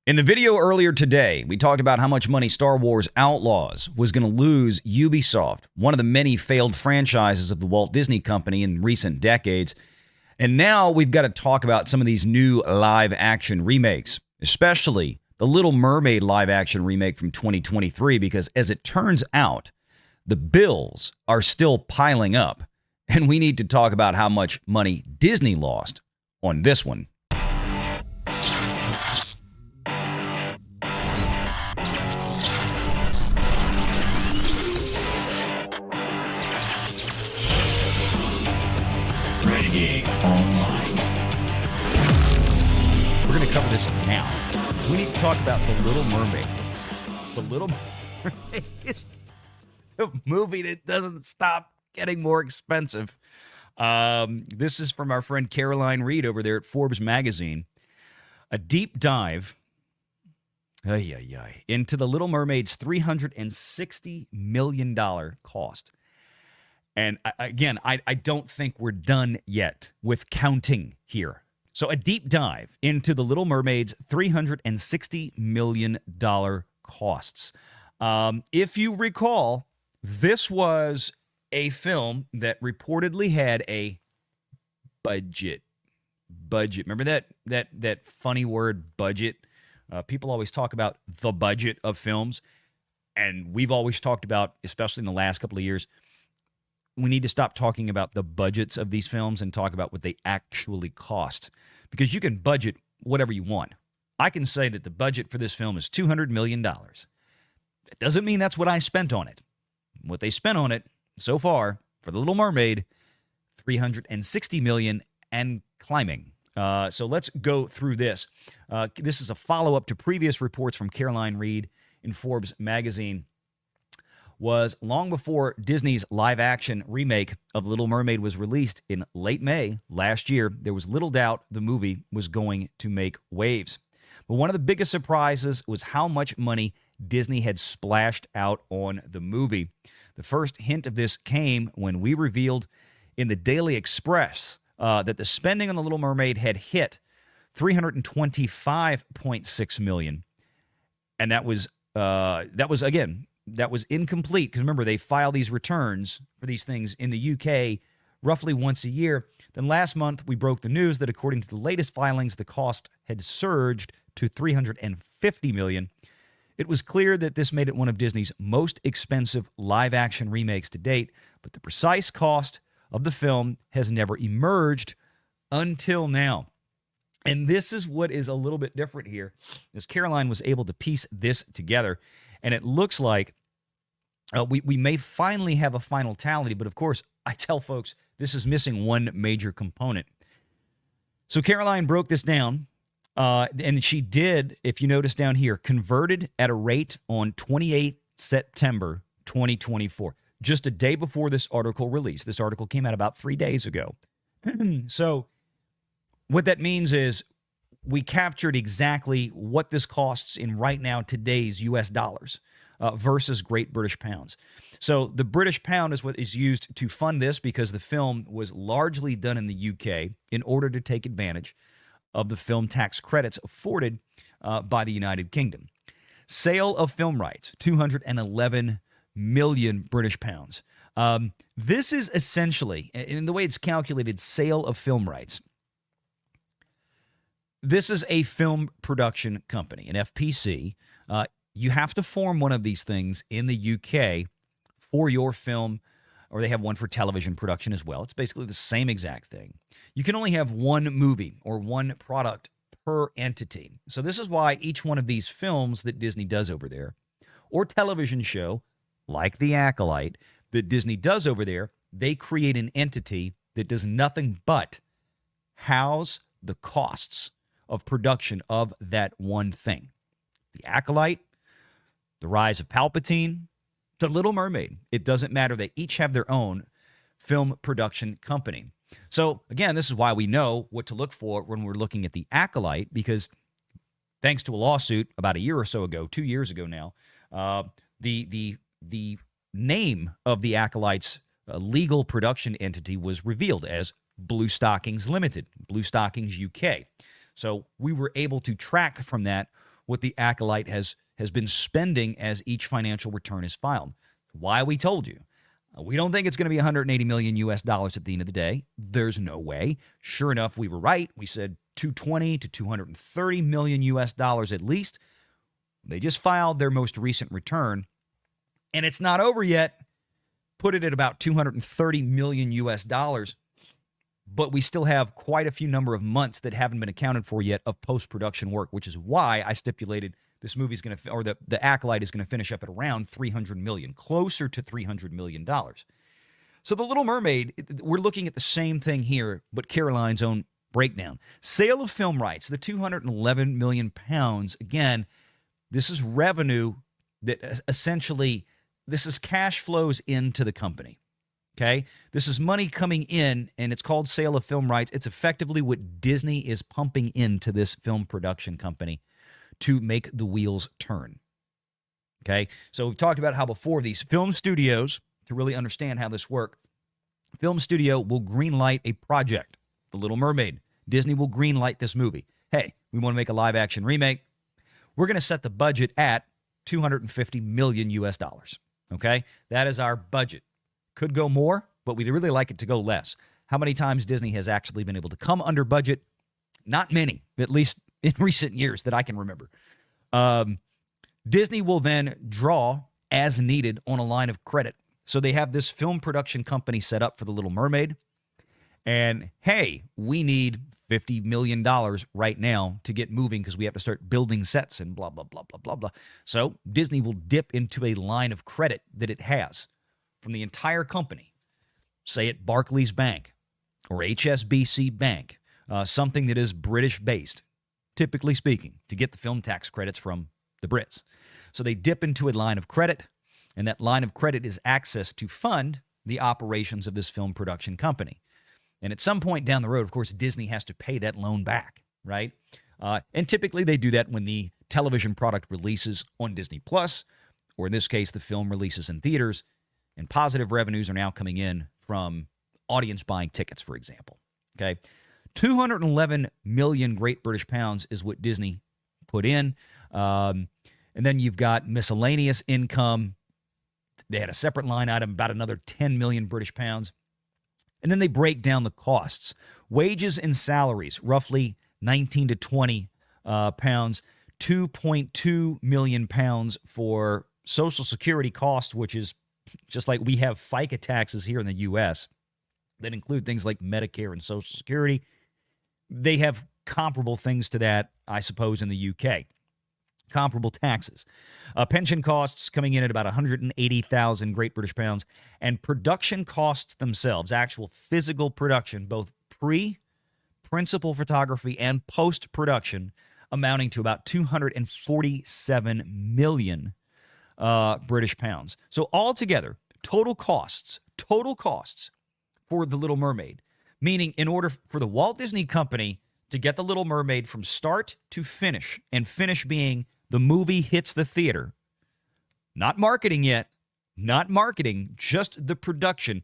In the video earlier today, we talked about how much money Star Wars Outlaws was going to lose Ubisoft, one of the many failed franchises of the Walt Disney Company in recent decades. And now we've got to talk about some of these new live-action remakes, especially the Little Mermaid live-action remake from 2023, because as it turns out, the bills are still piling up, and we need to talk about how much money Disney lost on this one. Renegade Online. We're going to cover this now. We need to talk about The Little Mermaid. The Little Mermaid is the movie that doesn't stop getting more expensive. This is from our friend Caroline Reed over there at Forbes magazine. A deep dive into The Little Mermaid's $360 million cost. And again, I don't think we're done yet with counting here. So a deep dive into The Little Mermaid's $360 million costs. If you recall, this was a film that reportedly had a budget. Remember that funny word, budget? People always talk about the budget of films. And we've always talked about, especially in the last couple of years, we need to stop talking about the budgets of these films and talk about what they actually cost. Because you can budget whatever you want. I can say that the budget for this film is $200 million. That doesn't mean that's what I spent on it. What they spent on it so far for The Little Mermaid, $360 million and climbing. So let's go through this. This is a follow-up to previous reports from Caroline Reed in Forbes magazine. Was long before Disney's live-action remake of Little Mermaid was released in late May last year, there was little doubt the movie was going to make waves. But one of the biggest surprises was how much money Disney had splashed out on the movie. The first hint of this came when we revealed in the Daily Express that the spending on The Little Mermaid had hit $325.6 million. And that was incomplete, because remember, they file these returns for these things in the UK roughly once a year. Then last month, we broke the news that according to the latest filings, the cost had surged to $350 million. It was clear that this made it one of Disney's most expensive live-action remakes to date, but the precise cost of the film has never emerged until now. And this is what is a little bit different here, as Caroline was able to piece this together. And it looks like we may finally have a final tally, but of course, I tell folks this is missing one major component. So Caroline broke this down, and she did, if you notice down here, converted at a rate on 28 September 2024, just a day before this article released. This article came out about 3 days ago. So what that means is we captured exactly what this costs in right now today's U.S. dollars versus Great British pounds. So the British pound is what is used to fund this, because the film was largely done in the UK in order to take advantage of the film tax credits afforded by the United Kingdom. Sale of film rights, 211 million British pounds. This is essentially, in the way it's calculated, sale of film rights. This is a film production company, an FPC. You have to form one of these things in the UK for your film, or they have one for television production as well. It's basically the same exact thing. You can only have one movie or one product per entity. So this is why each one of these films that Disney does over there, or television show like The Acolyte that Disney does over there, they create an entity that does nothing but house the costs of production of that one thing. The Acolyte, The Rise of Palpatine, The Little Mermaid. It doesn't matter. They each have their own film production company. So, again, this is why we know what to look for when we're looking at The Acolyte, because thanks to a lawsuit about a year or so ago, 2 years ago now, the name of The Acolyte's legal production entity was revealed as Blue Stockings Limited, Blue Stockings UK. So we were able to track from that what the Acolyte has been spending as each financial return is filed. Why we told you. We don't think it's going to be 180 million US dollars at the end of the day. There's no way. Sure enough, we were right. We said 220 to 230 million US dollars at least. They just filed their most recent return, and it's not over yet. Put it at about 230 million US dollars, but we still have quite a few number of months that haven't been accounted for yet of post-production work, which is why I stipulated this movie's going to, or the Acolyte is going to finish up at around 300 million, closer to 300 million dollars. So The Little Mermaid, we're looking at the same thing here, but Caroline's own breakdown. Sale of film rights, the 211 million pounds. Again, this is revenue that essentially, this is cash flows into the company. Okay? This is money coming in, and it's called sale of film rights. It's effectively what Disney is pumping into this film production company to make the wheels turn. Okay? So we've talked about how before these film studios, to really understand how this works, film studio will greenlight a project, The Little Mermaid. Disney will greenlight this movie. Hey, we want to make a live-action remake. We're going to set the budget at 250 million US dollars. Okay? That is our budget. Could go more, but we'd really like it to go less. How many times Disney has actually been able to come under budget? Not many, at least in recent years that I can remember. Disney will then draw as needed on a line of credit. So they have this film production company set up for The Little Mermaid. And hey, we need $50 million right now to get moving because we have to start building sets and blah, blah, blah, blah, blah, blah. So Disney will dip into a line of credit that it has from the entire company, say at Barclays Bank or HSBC Bank, something that is British-based, typically speaking, to get the film tax credits from the Brits. So they dip into a line of credit, and that line of credit is access to fund the operations of this film production company. And at some point down the road, of course, Disney has to pay that loan back, right? And typically they do that when the television product releases on Disney Plus, or in this case, the film releases in theaters, and positive revenues are now coming in from audience buying tickets, for example. Okay, 211 million Great British pounds is what Disney put in. And then you've got miscellaneous income. They had a separate line item, about another 10 million British pounds. And then they break down the costs. Wages and salaries, roughly 19 to 20 pounds. 2.2 million pounds for Social Security cost, which is just like we have FICA taxes here in the U.S. that include things like Medicare and Social Security. They have comparable things to that, I suppose, in the UK. Comparable taxes. Pension costs coming in at about 180,000 Great British pounds. And production costs themselves, actual physical production, both principal photography and post-production, amounting to about 247 million British pounds. So altogether, total costs for The Little Mermaid, meaning in order for the Walt Disney Company to get The Little Mermaid from start to finish, and finish being the movie hits the theater, not marketing yet, not marketing, just the production,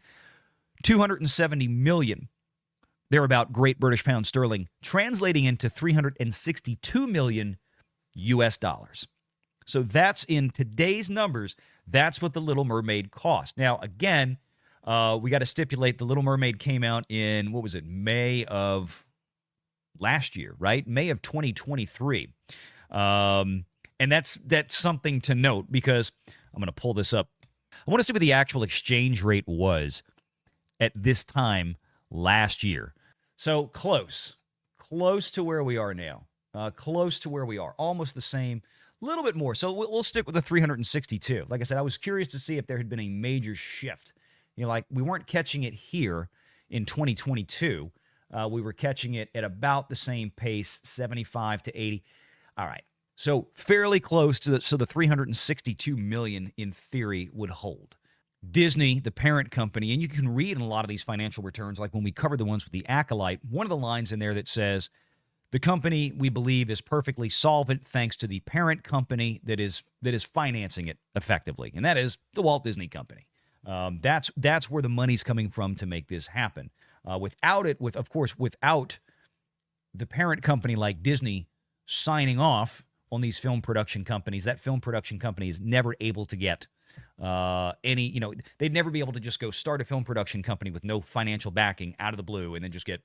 270 million, thereabout Great British pound sterling, translating into 362 million US dollars. So that's in today's numbers. That's what The Little Mermaid cost. Now, again, we got to stipulate The Little Mermaid came out in, what was it, May of last year, right? May of 2023. And that's something to note because I'm going to pull this up. I want to see what the actual exchange rate was at this time last year. So close to where we are now. Close to where we are. Almost the same. A little bit more. So we'll stick with the 362. Like I said, I was curious to see if there had been a major shift. You know, like we weren't catching it here in 2022. We were catching it at about the same pace, 75 to 80. All right. So fairly close to the 362 million in theory would hold. Disney, the parent company, and you can read in a lot of these financial returns, like when we covered the ones with the Acolyte, one of the lines in there that says, the company, we believe, is perfectly solvent thanks to the parent company that is financing it effectively, and that is the Walt Disney Company. That's where the money's coming from to make this happen. Without the parent company like Disney signing off on these film production companies. That film production company is never able to get any, they'd never be able to just go start a film production company with no financial backing out of the blue and then just get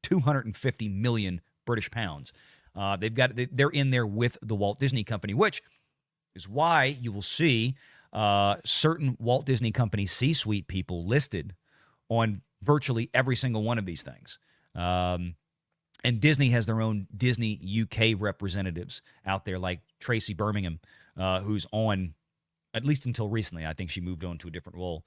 250 million British pounds. They're in there with the Walt Disney Company, which is why you will see certain Walt Disney Company C-suite people listed on virtually every single one of these things. And Disney has their own Disney UK representatives out there, like Tracy Birmingham, who's on, at least until recently, I think she moved on to a different role,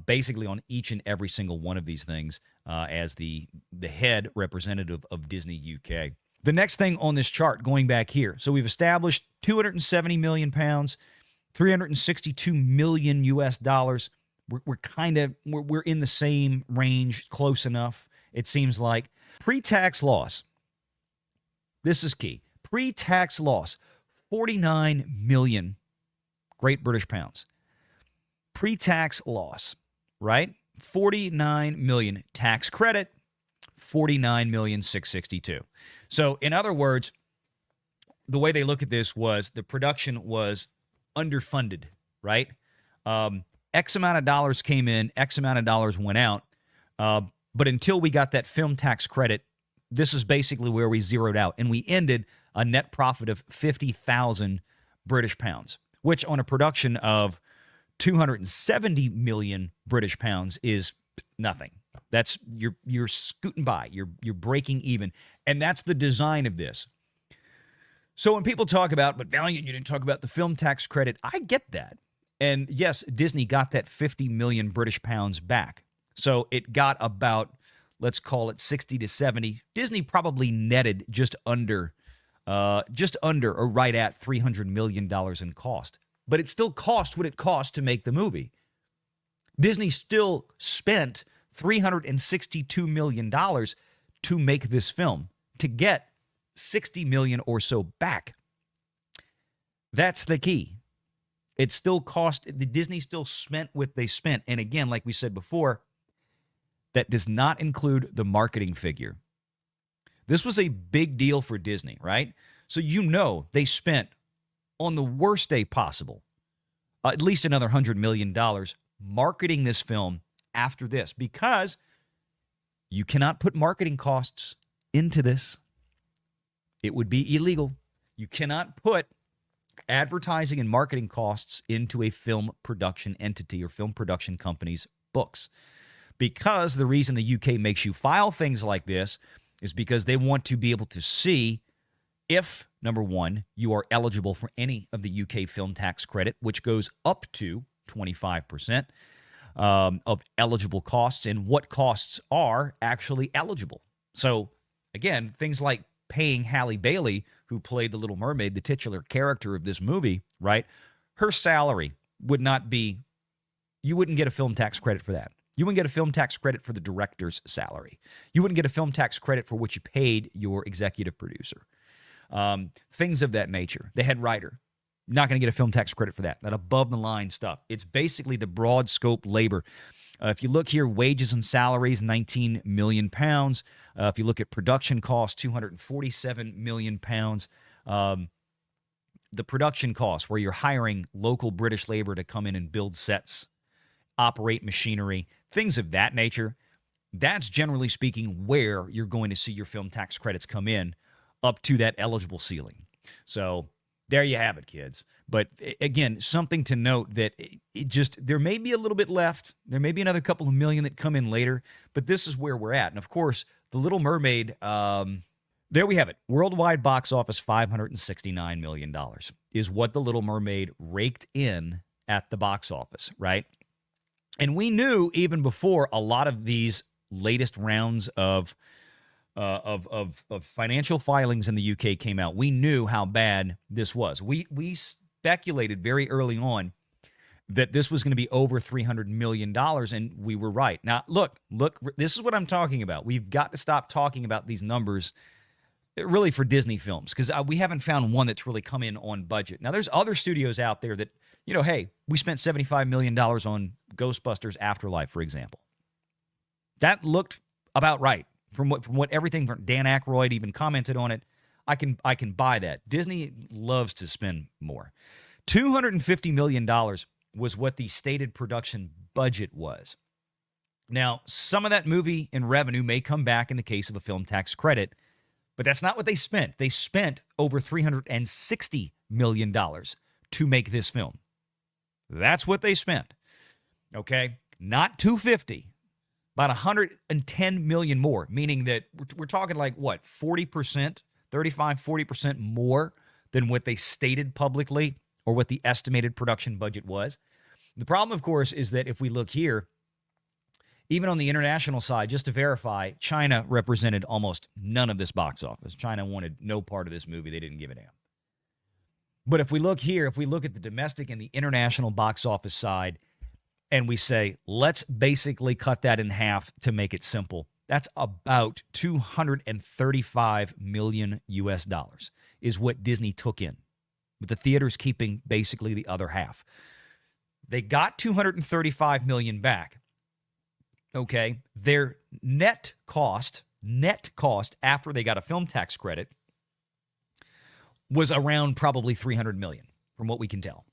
basically on each and every single one of these things as the head representative of Disney UK. The next thing on this chart, going back here, so we've established 270 million pounds, 362 million US dollars. We're in the same range, close enough, it seems like. Pre-tax loss. This is key. Pre-tax loss, 49 million Great British pounds. Pre-tax loss, right? 49 million. Tax credit, 49,662,000. So, in other words, the way they look at this was the production was underfunded, right? X amount of dollars came in, X amount of dollars went out. But until we got that film tax credit, this is basically where we zeroed out. And we ended a net profit of 50,000 British pounds, which on a production of 270 million British pounds is nothing. That's you're scooting by. You're breaking even. And that's the design of this. So when people talk about, but Valiant, you didn't talk about the film tax credit, I get that. And yes, Disney got that 50 million British pounds back. So it got about, let's call it 60 to 70. Disney probably netted just under or right at $300 million in cost. But it still cost what it cost to make the movie. Disney still spent $362 million to make this film, to get 60 million or so back. That's the key. It still cost, the Disney still spent what they spent. And again, like we said before, that does not include the marketing figure. This was a big deal for Disney, right? So they spent, on the worst day possible, at least another $100 million marketing this film after this, because you cannot put marketing costs into this. It would be illegal. You cannot put advertising and marketing costs into a film production entity or film production company's books. Because the reason the UK makes you file things like this is because they want to be able to see if, number one, you are eligible for any of the UK film tax credit, which goes up to 25% of eligible costs, and what costs are actually eligible. So, again, things like paying Halle Bailey, who played the Little Mermaid, the titular character of this movie, right? Her salary would not be, you wouldn't get a film tax credit for that. You wouldn't get a film tax credit for the director's salary. You wouldn't get a film tax credit for what you paid your executive producer. Things of that nature. The head writer, not going to get a film tax credit for that. That above-the-line stuff. It's basically the broad scope labor. If you look here, wages and salaries, 19 million pounds. If you look at production costs, 247 million pounds. The production costs, where you're hiring local British labor to come in and build sets, operate machinery, things of that nature, that's generally speaking where you're going to see your film tax credits come in up to that eligible ceiling. So there you have it, kids. But again, something to note that there may be a little bit left. There may be another couple of million that come in later, but this is where we're at. And of course, The Little Mermaid, there we have it. Worldwide box office, $569 million is what The Little Mermaid raked in at the box office, right? And we knew even before a lot of these latest rounds of financial filings in the UK came out, we knew how bad this was. We speculated very early on that this was going to be over $300 million, and we were right. Now, look, this is what I'm talking about. We've got to stop talking about these numbers really for Disney films, because we haven't found one that's really come in on budget. Now, there's other studios out there that, hey, we spent $75 million on Ghostbusters Afterlife, for example. That looked about right. From what everything from Dan Aykroyd even commented on it. I can buy that. Disney loves to spend more. $250 million was what the stated production budget was. Now, some of that movie in revenue may come back in the case of a film tax credit, but that's not what they spent. They spent over $360 million to make this film. That's what they spent. Okay? Not 250, about 110 million more, meaning that we're talking like what, 40%, 35, 40% more than what they stated publicly or what the estimated production budget was. The problem, of course, is that if we look here, even on the international side, just to verify, China represented almost none of this box office. China wanted no part of this movie. They didn't give a damn. But if we look here, if we look at the domestic and the international box office side, and we say, let's basically cut that in half to make it simple, that's about $235 million US is what Disney took in, with the theaters keeping basically the other half. They got $235 million back. Okay, their net cost after they got a film tax credit was around probably $300 million, from what we can tell.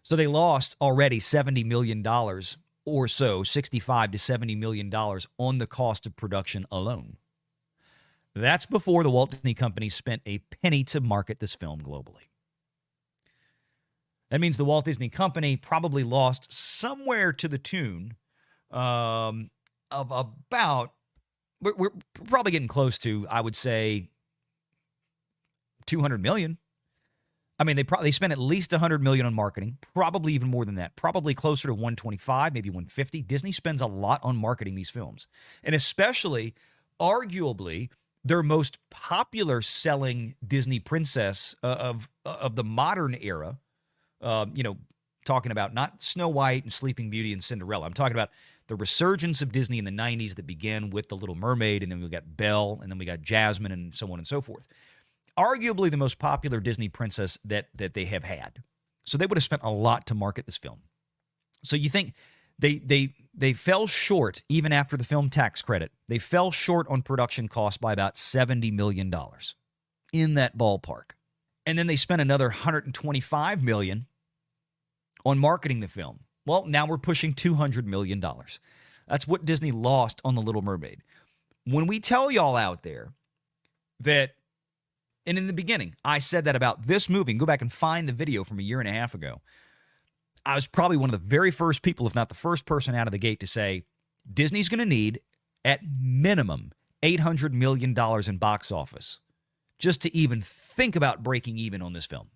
So they lost already $70 million or so, $65 to $70 million on the cost of production alone. That's before the Walt Disney Company spent a penny to market this film globally. That means the Walt Disney Company probably lost somewhere to the tune of about, we're probably getting close to, I would say, $200 million. I mean, they spent at least $100 million on marketing, probably even more than that, probably closer to 125, maybe 150. Disney spends a lot on marketing these films, and especially, arguably, their most popular selling Disney princess of the modern era. Talking about not Snow White and Sleeping Beauty and Cinderella. I'm talking about the resurgence of Disney in the 90s that began with The Little Mermaid, and then we got Belle, and then we got Jasmine, and so on and so forth. Arguably the most popular Disney princess that they have had. So they would have spent a lot to market this film. So you think they fell short, even after the film tax credit, they fell short on production costs by about $70 million, in that ballpark. And then they spent another $125 million on marketing the film. Well, now we're pushing $200 million. That's what Disney lost on The Little Mermaid. When we tell y'all out there that, and in the beginning, I said that about this movie, and go back and find the video from a year and a half ago, I was probably one of the very first people, if not the first person out of the gate, to say Disney's going to need, at minimum, $800 million in box office just to even think about breaking even on this film.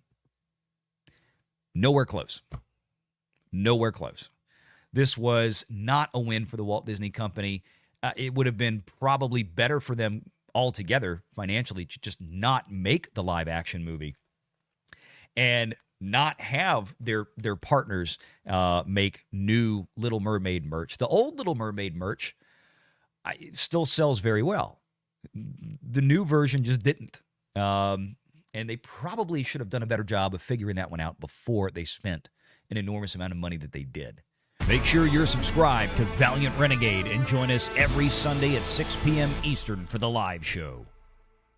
Nowhere close. Nowhere close. This was not a win for the Walt Disney Company. It would have been probably better for them altogether financially to just not make the live action movie and not have their partners make new Little Mermaid merch. The old Little Mermaid merch still sells very well. The new version just didn't. And they probably should have done a better job of figuring that one out before they spent an enormous amount of money that they did. Make sure you're subscribed to Valiant Renegade and join us every Sunday at 6 p.m. Eastern for the live show.